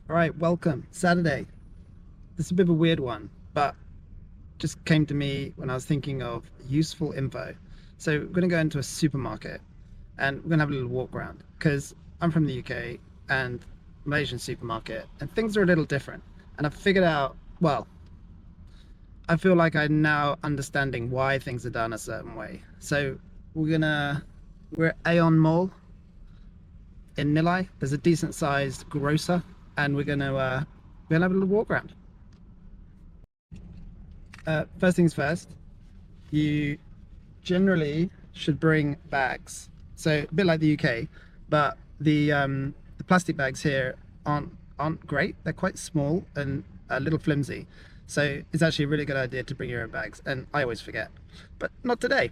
All right, welcome. Saturday. This is a bit of a weird one, but just came to me when I was thinking of useful info. So we're going to go into a supermarket and we're going to have a little walk around because I'm from the UK and Malaysian supermarket and things are a little different. And I've figured out, well, I feel like I'm now understanding why things are done a certain way. So we're at Aeon Mall in Nilai. There's a decent sized grocer and we're gonna have a little walk around. First things first, you generally should bring bags. So a bit like the UK, but the plastic bags here aren't great. They're quite small and a little flimsy. So it's actually a really good idea to bring your own bags, and I always forget, but not today.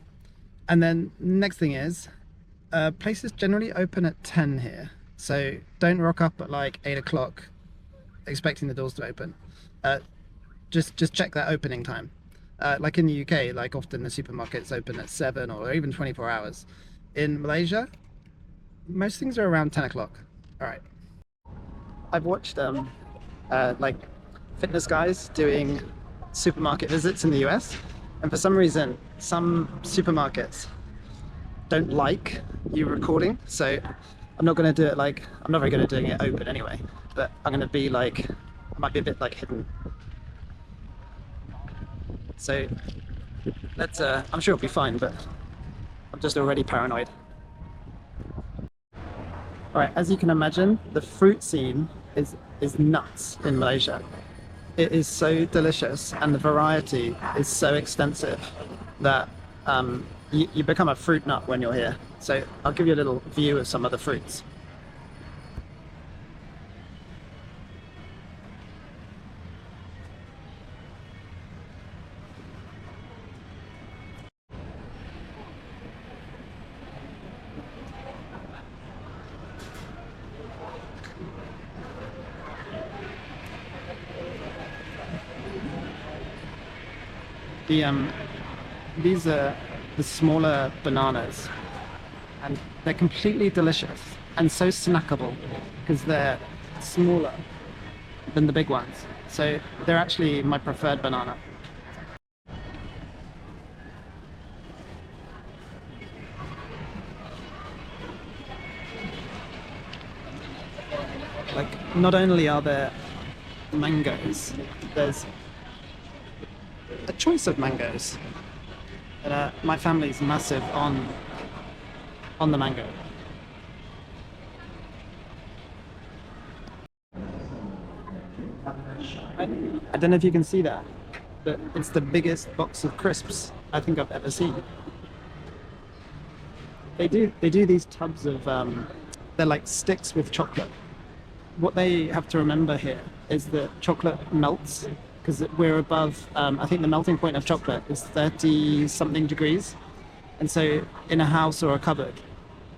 And then next thing is, places generally open at 10 here. So don't rock up at like 8 o'clock expecting the doors to open. Uh, just check that opening time. Like in the UK, like often the supermarkets open at 7 or even 24 hours. In Malaysia, most things are around 10 o'clock. All right. I've watched like fitness guys doing supermarket visits in the US, and for some reason, some supermarkets don't like you recording. So I'm not going to do it like, I'm not very good at doing it open anyway, but I'm going to be like, I might be a bit like hidden. So I'm sure it'll be fine, but I'm just already paranoid. All right, as you can imagine, the fruit scene is nuts in Malaysia. It is so delicious, and the variety is so extensive that you become a fruit nut when you're here. So I'll give you a little view of some of the fruits. The These are the smaller bananas, and they're completely delicious and so snackable because they're smaller than the big ones. So they're actually my preferred banana. Like, not only are there mangoes, there's a choice of mangoes. And, my family's massive on the mango. I don't know if you can see that, but it's the biggest box of crisps I think I've ever seen. They do these tubs of they're like sticks with chocolate. What they have to remember here is that chocolate melts because we're above, I think the melting point of chocolate is 30 something degrees. And so in a house or a cupboard,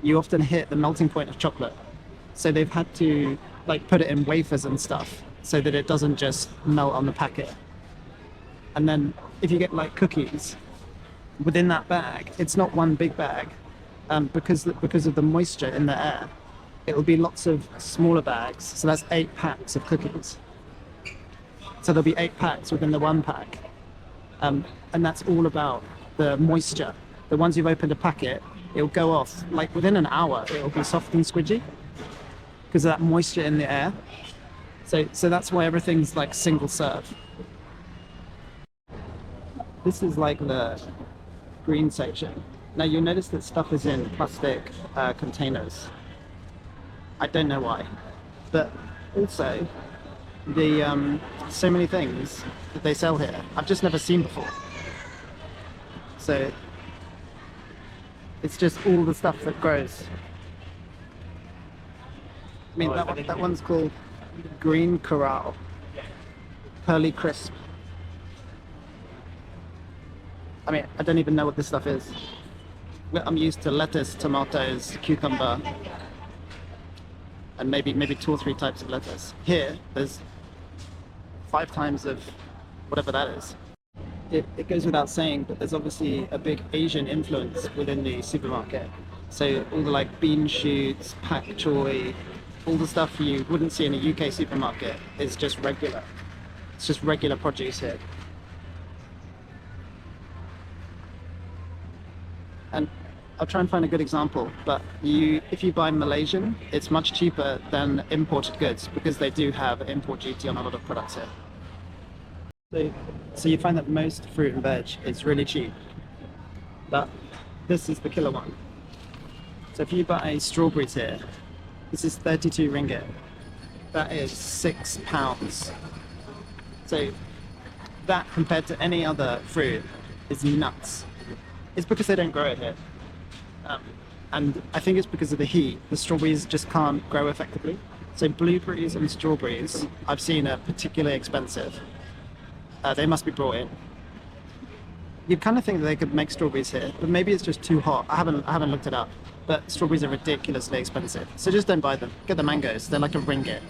you often hit the melting point of chocolate. So they've had to like put it in wafers and stuff so that it doesn't just melt on the packet. And then if you get like cookies within that bag, it's not one big bag, because of the moisture in the air. It will be lots of smaller bags. So that's 8 packs of cookies. So there'll be 8 packs within the one pack. And that's all about the moisture. The ones you've opened a packet, it'll go off like within an hour. It'll be soft and squidgy because of that moisture in the air. So that's why everything's like single serve. This is like the green section. Now you'll notice that stuff is in plastic containers. I don't know why, but also the so many things that they sell here I've just never seen before. So it's just all the stuff that grows. I mean, that one's called Green Corral, Pearly Crisp. I mean, I don't even know what this stuff is. I'm used to lettuce, tomatoes, cucumber, and maybe 2 or 3 types of lettuce. Here, there's 5 times of whatever that is. It goes without saying, but there's obviously a big Asian influence within the supermarket. So all the like bean shoots, pak choy, all the stuff you wouldn't see in a UK supermarket is just regular. It's just regular produce here. And I'll try and find a good example, but if you buy Malaysian, it's much cheaper than imported goods because they do have import duty on a lot of products here. So you find that most fruit and veg is really cheap, but this is the killer one. So if you buy strawberries here, this is 32 ringgit. That is £6. So that compared to any other fruit is nuts. It's because they don't grow it here. And I think it's because of the heat. The strawberries just can't grow effectively. So blueberries and strawberries I've seen are particularly expensive. They must be brought in. You'd kind of think that they could make strawberries here, but maybe it's just too hot. I haven't looked it up, but strawberries are ridiculously expensive. So just don't buy them. Get the mangoes. They're like a ringgit,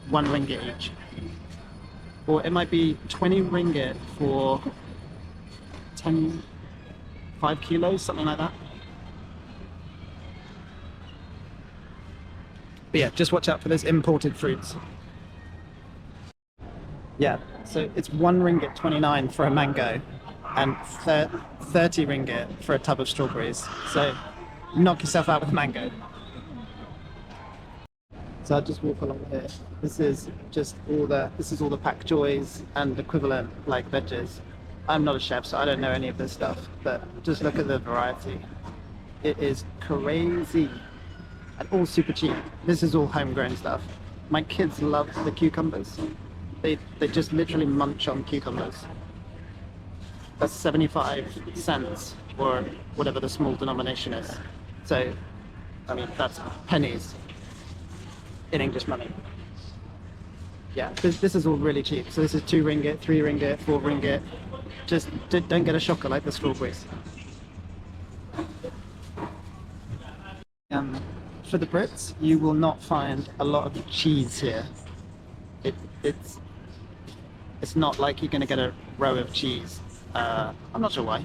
1 ringgit each. Or it might be 20 ringgit for 5 kilos, something like that. But yeah, just watch out for those imported fruits. Yeah, so it's 1 ringgit 29 for a mango and 30 ringgit for a tub of strawberries. So knock yourself out with a mango. So I'll just walk along here. This is all the pak choys and equivalent like veggies. I'm not a chef, so I don't know any of this stuff, but just look at the variety. It is crazy. And all super cheap. This is all homegrown stuff. My kids love the cucumbers. They just literally munch on cucumbers. That's 75 cents or whatever the small denomination is. So, I mean, that's pennies in English money. Yeah, this is all really cheap. So this is 2 ringgit, 3 ringgit, 4 ringgit. Just don't get a shocker like the strawberries. For the Brits, you will not find a lot of cheese here. It's not like you're going to get a row of cheese. I'm not sure why.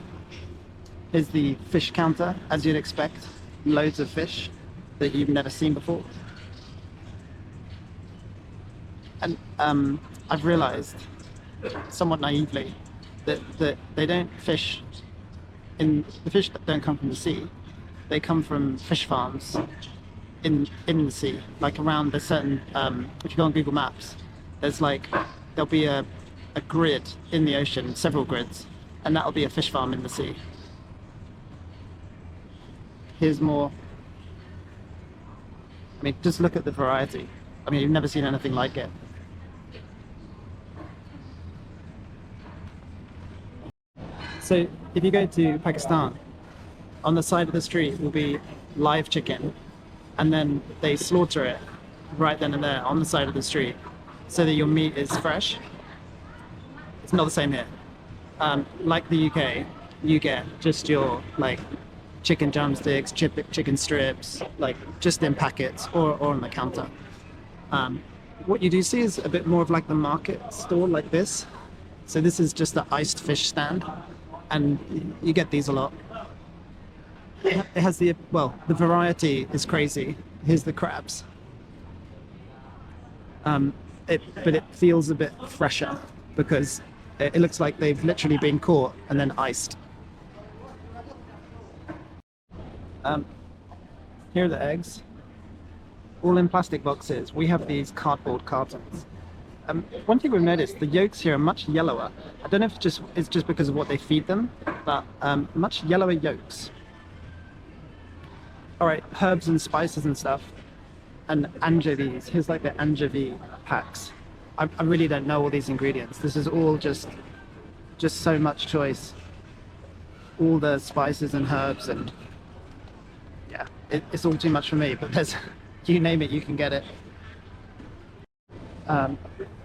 Here's the fish counter, as you'd expect. Loads of fish that you've never seen before. And I've realized, somewhat naively, that they don't fish the fish don't come from the sea. They come from fish farms in the sea, like around a certain, if you go on Google Maps, there'll be a grid in the ocean, several grids, and that'll be a fish farm in the sea. Here's more. I mean, just look at the variety. I mean, you've never seen anything like it. So if you go to Pakistan, on the side of the street will be live chicken, and then they slaughter it right then and there on the side of the street so that your meat is fresh. It's not the same here. Like the UK, you get just your like chicken drumsticks, chicken strips, like just in packets or on the counter. What you do see is a bit more of like the market store like this. So this is just the iced fish stand, and you get these a lot. It has the variety is crazy. Here's the crabs. But it feels a bit fresher because it looks like they've literally been caught and then iced. Here are the eggs, all in plastic boxes. We have these cardboard cartons. One thing we've noticed, the yolks here are much yellower. I don't know if it's just because of what they feed them, but much yellower yolks. All right, herbs and spices and stuff, and anchovies. Here's like the anchovy packs. I really don't know all these ingredients. This is all just so much choice. All the spices and herbs, and yeah, it's all too much for me. But there's, you name it, you can get it.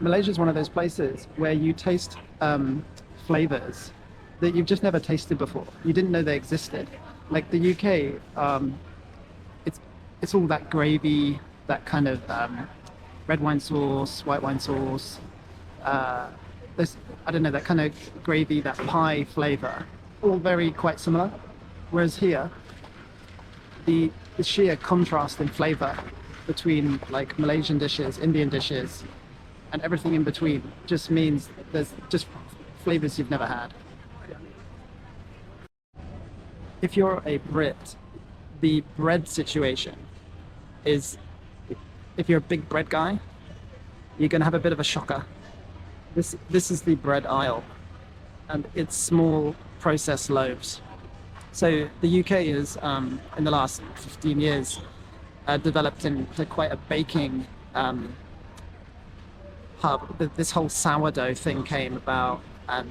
Malaysia is one of those places where you taste flavors that you've just never tasted before. You didn't know they existed. Like the UK, it's all that gravy, that kind of red wine sauce, white wine sauce. There's, I don't know, that kind of gravy, that pie flavor, all quite similar. Whereas here, the sheer contrast in flavor between like Malaysian dishes, Indian dishes, and everything in between just means there's just flavors you've never had. If you're a Brit, the bread situation is, if you're a big bread guy, you're going to have a bit of a shocker. This is the bread aisle, and it's small processed loaves. So the UK is, in the last 15 years, developed into quite a baking hub. This whole sourdough thing came about, and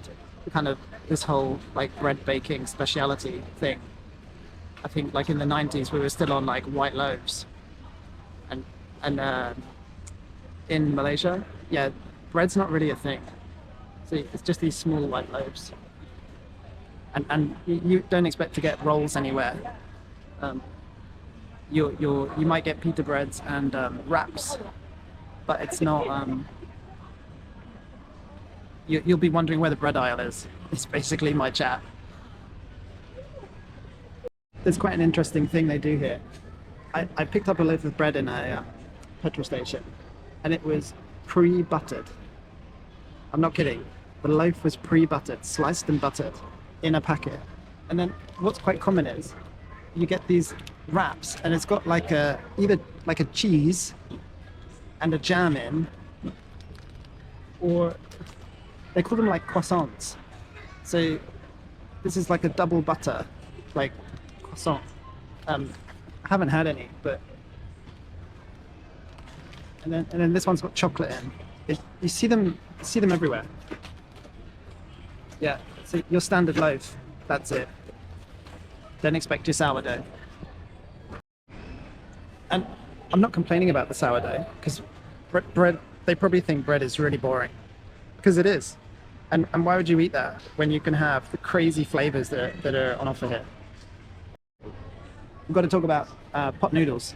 kind of this whole like bread baking speciality thing. I think like in the 90s we were still on like white loaves, and in Malaysia, yeah, bread's not really a thing. So it's just these small white loaves, and you don't expect to get rolls anywhere. You might get pita breads and wraps, but it's not. You'll be wondering where the bread aisle is. It's basically my chat. There's quite an interesting thing they do here. I picked up a loaf of bread in a petrol station, and it was pre-buttered. I'm not kidding. The loaf was pre-buttered, sliced and buttered in a packet. And then what's quite common is you get these wraps, and it's got like either like a cheese and a jam in, or they call them like croissants. So this is like a double butter, like croissant. I haven't had any, but and then this one's got chocolate in. You see them everywhere. Yeah, so your standard loaf, that's it. Don't expect your sourdough. And I'm not complaining about the sourdough, because bread, they probably think bread is really boring, because it is. And why would you eat that when you can have the crazy flavors that are on offer here? We've got to talk about pot noodles.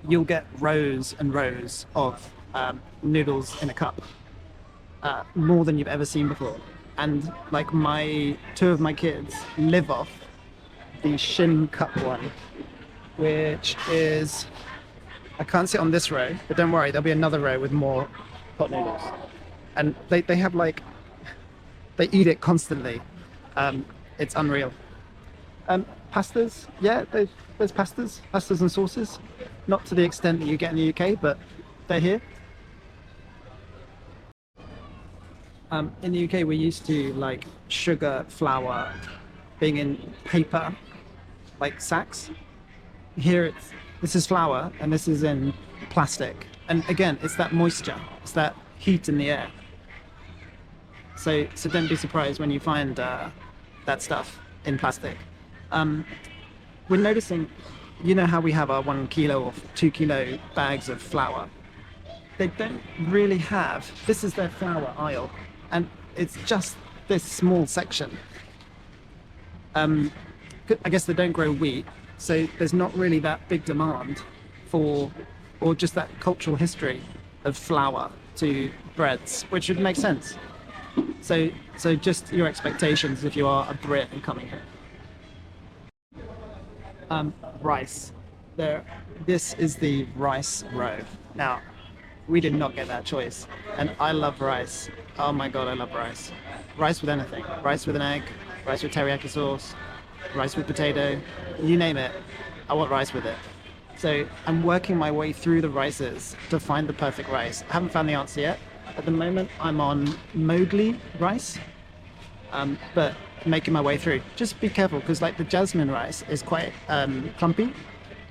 You'll get rows and rows of noodles in a cup, more than you've ever seen before. And like two of my kids live off the Shin cup one, which is, I can't sit on this row, but don't worry, there'll be another row with more pot noodles. And they have like, they eat it constantly. It's unreal. Pastas, yeah, there's pastas and sauces. Not to the extent that you get in the UK, but they're here. In the UK, we're used to like sugar, flour being in paper, like sacks. Here this is flour, and this is in plastic. And again, it's that moisture, it's that heat in the air. So don't be surprised when you find that stuff in plastic. We're noticing, you know how we have our 1 kilo or 2 kilo bags of flour? They don't really have, this is their flour aisle, and it's just this small section. I guess they don't grow wheat, so there's not really that big demand for, or just that cultural history of flour to breads, which would make sense. So just your expectations if you are a Brit and coming here. Rice. This is the rice row. Now, we did not get that choice, and I love rice. Oh my god, I love rice. Rice with anything. Rice with an egg, rice with teriyaki sauce, rice with potato, you name it. I want rice with it. So I'm working my way through the rices to find the perfect rice. I haven't found the answer yet. At the moment, I'm on Mowgli rice, but making my way through. Just be careful, because like the jasmine rice is quite clumpy,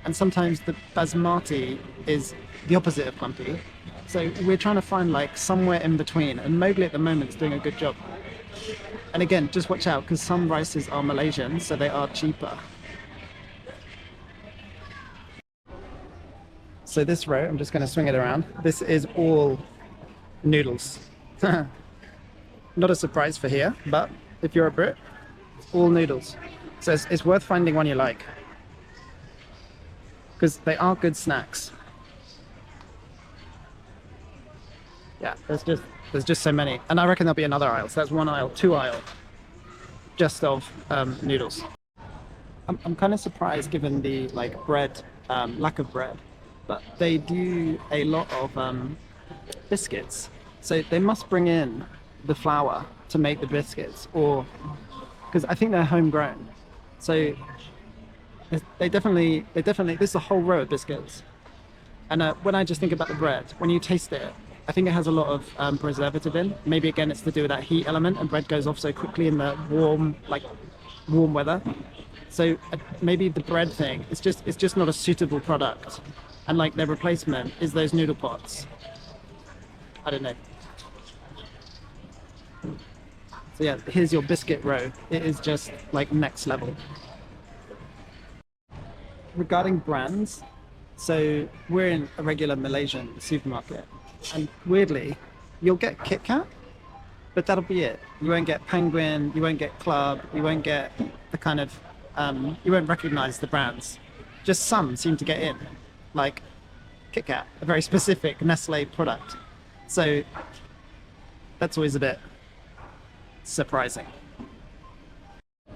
and sometimes the basmati is the opposite of clumpy. So we're trying to find like somewhere in between, and Mowgli at the moment is doing a good job. And again, just watch out, because some rices are Malaysian, so they are cheaper. So this row, I'm just going to swing it around. This is all noodles. Not a surprise for here, but if you're a Brit, it's all noodles. So it's worth finding one you like, because they are good snacks. Yeah, there's just so many, and I reckon there'll be another aisle. So that's one aisle, two aisle, just of noodles. I'm kind of surprised, given the like bread, lack of bread, but they do a lot of biscuits. So they must bring in the flour to make the biscuits, or because I think they're homegrown. So they definitely, this is a whole row of biscuits. And when I just think about the bread, when you taste it, I think it has a lot of preservative in. Maybe again, it's to do with that heat element, and bread goes off so quickly in the warm weather. So maybe the bread thing, it's just not a suitable product, and like their replacement is those noodle pots. I don't know. So yeah, here's your biscuit row. It is just like next level. Regarding brands, so we're in a regular Malaysian supermarket, and weirdly, you'll get Kit Kat, but that'll be it. You won't get Penguin, you won't get Club, you won't get the kind of, you won't recognize the brands. Just some seem to get in, like Kit Kat, a very specific Nestle product. So that's always a bit surprising.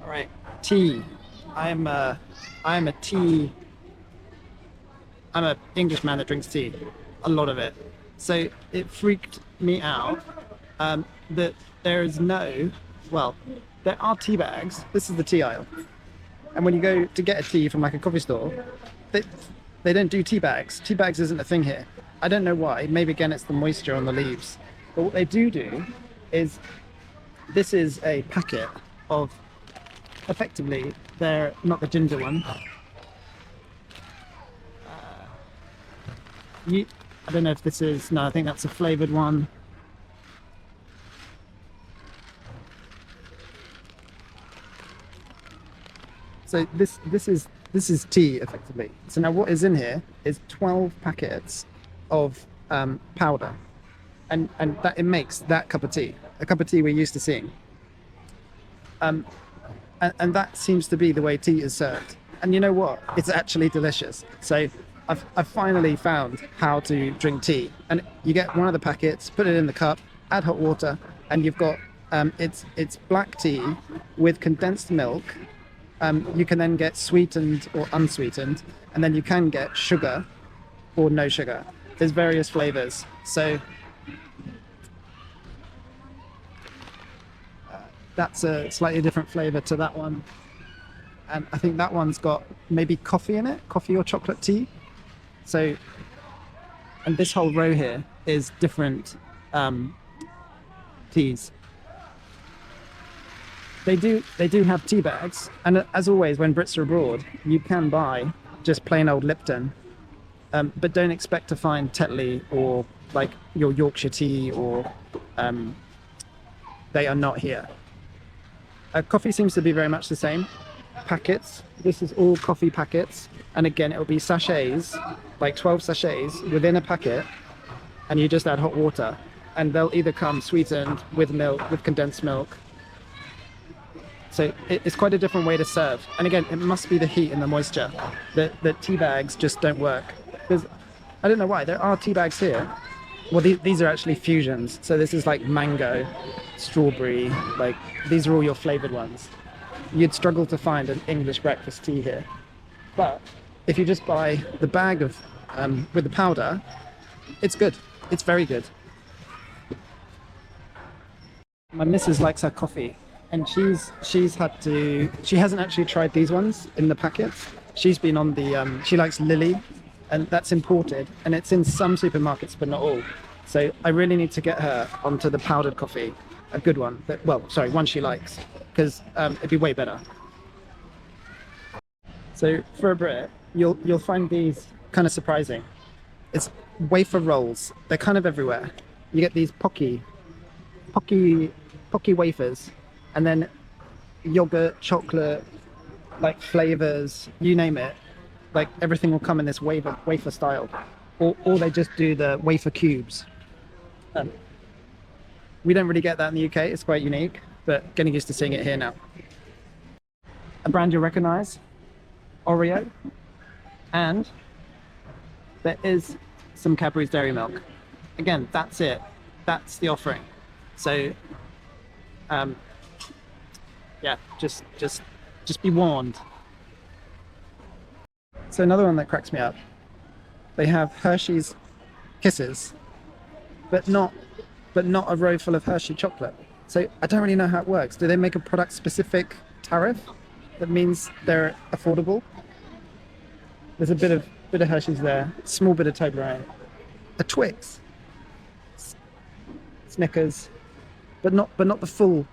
All right, tea. I'm a tea. I'm an Englishman that drinks tea, a lot of it. So it freaked me out that there is no, well, there are tea bags. This is the tea aisle. And when you go to get a tea from like a coffee store, they, they don't do tea bags. Tea bags isn't a thing here. I don't know why. Maybe again it's the moisture on the leaves. But what they do is, this is a packet of, effectively, they're not the ginger one. I don't know if this is, no, I think that's a flavoured one. So this is tea effectively. So now what is in here is 12 packets of powder, and that it makes that cup of tea, a cup of tea we're used to seeing. And that seems to be the way tea is served. And you know what? It's actually delicious. So I've finally found how to drink tea. And you get one of the packets, put it in the cup, add hot water, and you've got it's black tea with condensed milk. You can then get sweetened or unsweetened, and then you can get sugar or no sugar. There's various flavors. So that's a slightly different flavor to that one. And I think that one's got maybe coffee in it, coffee or chocolate tea. So, and this whole row here is different teas. They do have tea bags, and as always, when Brits are abroad, you can buy just plain old Lipton, but don't expect to find Tetley or like your Yorkshire tea, or they are not here. Coffee seems to be very much the same. Packets. This is all coffee packets, and again, it'll be sachets, like 12 sachets within a packet, and you just add hot water, and they'll either come sweetened with milk, with condensed milk. So it's quite a different way to serve. And again, it must be the heat and the moisture. The tea bags just don't work. Because I don't know why. There are tea bags here. Well, these are actually fusions. So this is like mango, strawberry, like these are all your flavored ones. You'd struggle to find an English breakfast tea here. But if you just buy the bag of with the powder, it's good. It's very good. My missus likes her coffee, and she hasn't actually tried these ones in the packets. She's been on the she likes Lily, and that's imported, and it's in some supermarkets but not all. So I really need to get her onto the powdered coffee, a good one. One she likes, because it'd be way better. So for a Brit, you'll find these kind of surprising. It's wafer rolls. They're kind of everywhere. You get these pocky wafers, and then yogurt, chocolate, like flavors, you name it. Like everything will come in this wafer style, or they just do the wafer cubes. We don't really get that in the UK. It's quite unique, but getting used to seeing it here now. A brand you'll recognize, Oreo, and there is some Cadbury's Dairy Milk. Again, that's it. That's the offering. So, yeah, just be warned. So another one that cracks me up they have Hershey's Kisses, but not a row full of Hershey chocolate. So I don't really know how it works. Do they make a product specific tariff that means they're affordable? There's a bit of Hershey's there, small bit of Toblerone, a Twix, Snickers, but not the full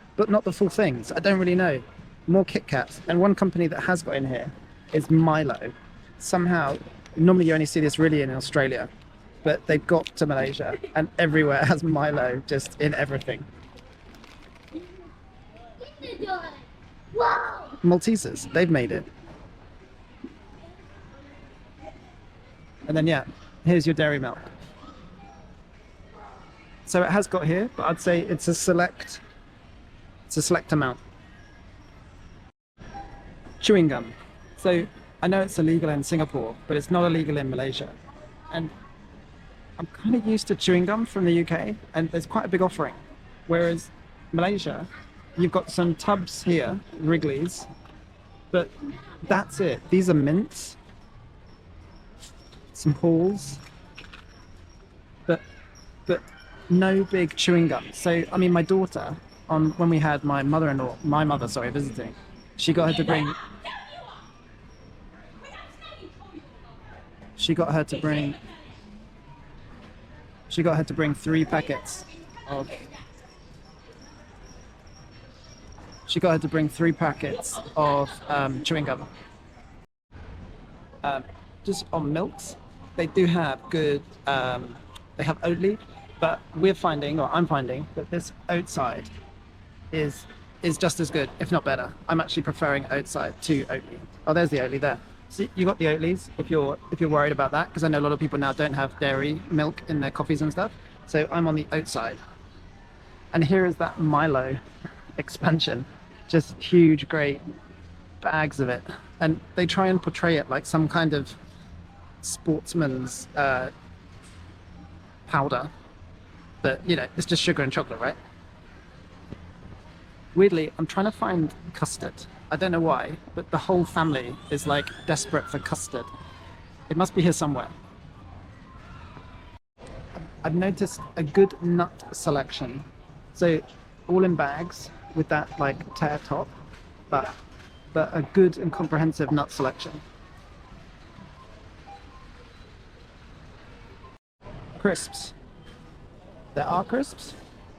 things. I don't really know. More Kit Kats, and one company that has got in here is Milo. Somehow, normally you only see this really in Australia, but they've got to Malaysia, and everywhere has Milo just in everything. Maltesers, they've made it. And then yeah, here's your dairy milk. So it has got here, but I'd say it's a select amount. Chewing gum. So I know it's illegal in Singapore, but it's not illegal in Malaysia. And I'm kind of used to chewing gum from the UK, and there's quite a big offering. Whereas Malaysia, you've got some tubs here, Wrigley's, but that's it. These are mints, some Halls, but no big chewing gum. So I mean, my daughter, when we had my mother, visiting, she got her to bring 3 packets of chewing gum. Just on milks, they do have good, they have Oatly, but I'm finding that this oat side is just as good, if not better. I'm actually preferring oat side to Oatly. Oh, there's the Oatly there. So you got the Oatleys if you're worried about that, because I know a lot of people now don't have dairy milk in their coffees and stuff. So I'm on the oat side. And here is that Milo expansion, just huge, great bags of it. And they try and portray it like some kind of sportsman's powder, but it's just sugar and chocolate, right? Weirdly, I'm trying to find custard. I don't know why, but the whole family is like desperate for custard. It must be here somewhere. I've noticed a good nut selection. So all in bags with that like tear top, but a good and comprehensive nut selection. Crisps. There are crisps,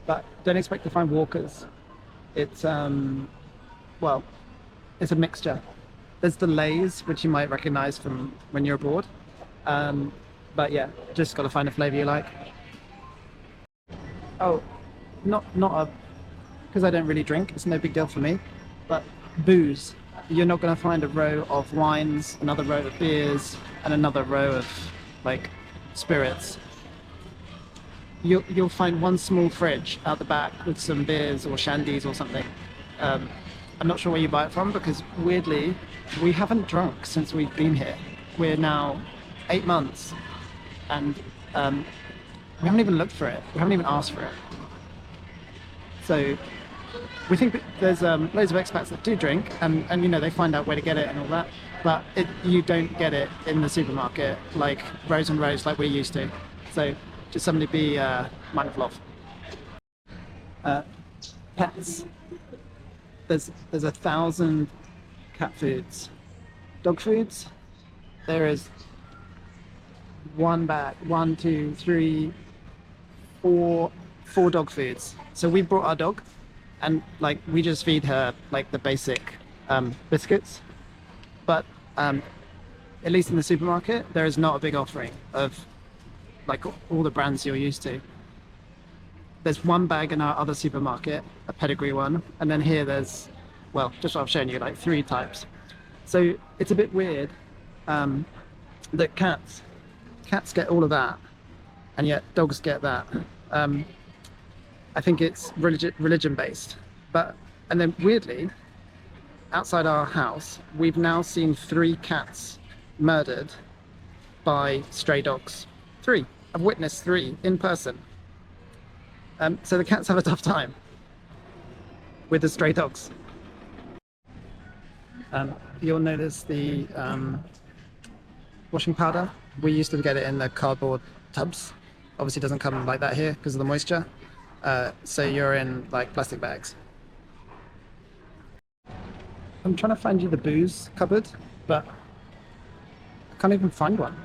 but don't expect to find Walkers. It's well, it's a mixture. There's the Lays, which you might recognize from when you're abroad. But yeah, just got to find a flavor you like. Oh, not because I don't really drink. It's no big deal for me. But booze. You're not going to find a row of wines, another row of beers, and another row of like spirits. You'll find one small fridge out the back with some beers or shandies or something. I'm not sure where you buy it from, because weirdly, we haven't drunk since we've been here. We're now 8 months, and we haven't even looked for it. We haven't even asked for it. So we think that there's loads of expats that do drink, and they find out where to get it and all that. But you don't get it in the supermarket like rows and rows like we're used to. So just something to be mindful of. Pets. There's 1,000 cat foods. Dog foods, there is 1 bag, 1, 2, 3, 4 dog foods. So we brought our dog, and like we just feed her like the basic biscuits. But at least in the supermarket, there is not a big offering of like all the brands you're used to. There's 1 bag in our other supermarket, a pedigree one, and then here there's, well, just what I've shown you, like 3 types. So it's a bit weird that cats get all of that, and yet dogs get that. I think it's religion based. And then weirdly, outside our house, we've now seen 3 cats murdered by stray dogs. 3. I've witnessed 3 in person. So the cats have a tough time with the stray dogs. You'll notice the washing powder. We used to get it in the cardboard tubs. Obviously, it doesn't come like that here because of the moisture. So you're in like plastic bags. I'm trying to find you the booze cupboard, but I can't even find one.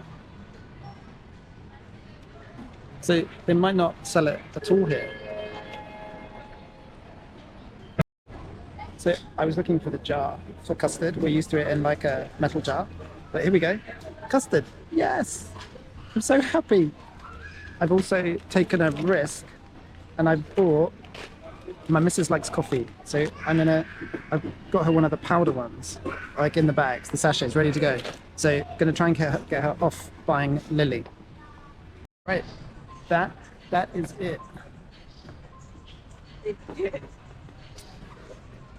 So they might not sell it at all here. So I was looking for the jar for custard. We're used to it in like a metal jar. But here we go. Custard. Yes. I'm so happy. I've also taken a risk and I've bought, my missus likes coffee. So I've got her one of the powder ones, like in the bags, the sachets ready to go. So gonna try and get her off buying Lily. Right. That is it.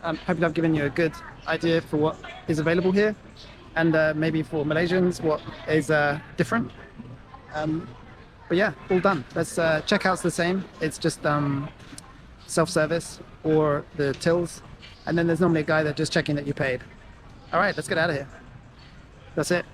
Hopefully I've given you a good idea for what is available here, and maybe for Malaysians what is different. But yeah, all done. Let's checkout's the same. It's just self-service or the tills, and then there's normally a guy that's just checking that you paid. All right, let's get out of here. That's it.